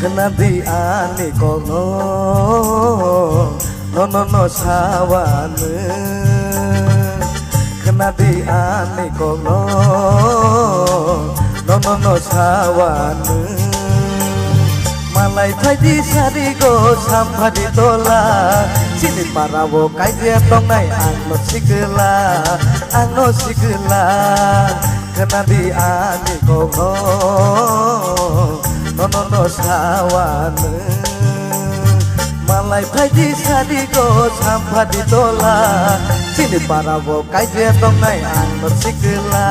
kena di ani kono nono sawane kena di ani kono nono sawane malai thai di sari go sampa di tola sini parawo kai dia tong nai ano sikela kena di ani kono nono sawane malai thai di sari go sampa di tola sini parawo kai dia tong nai ano sikela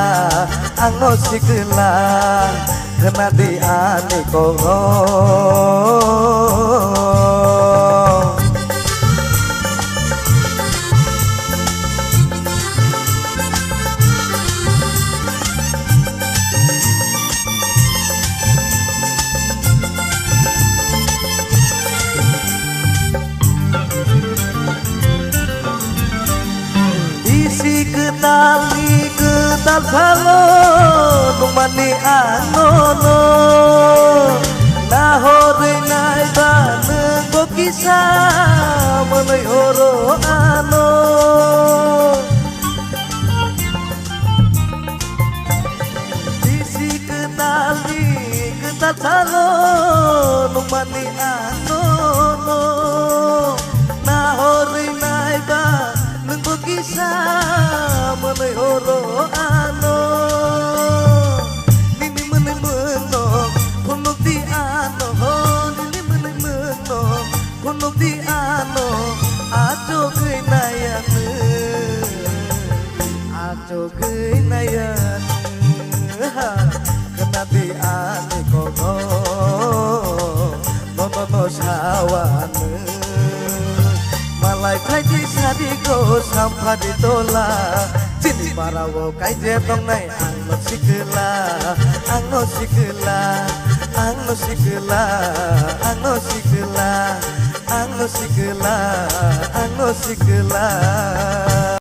kena di ani kono isi ketal halo numani anono nahore nai bane go kisah menoi horo ano isi ketal halo numani anono nahore nai bane go kisah menoi horo ano nini meneng punuk di ano nini meneng punuk di ano ajo kenayan kena di ani kono nono sawane malai thai di sari go sampa di tola sini parawo kai dia tong nai ano sikela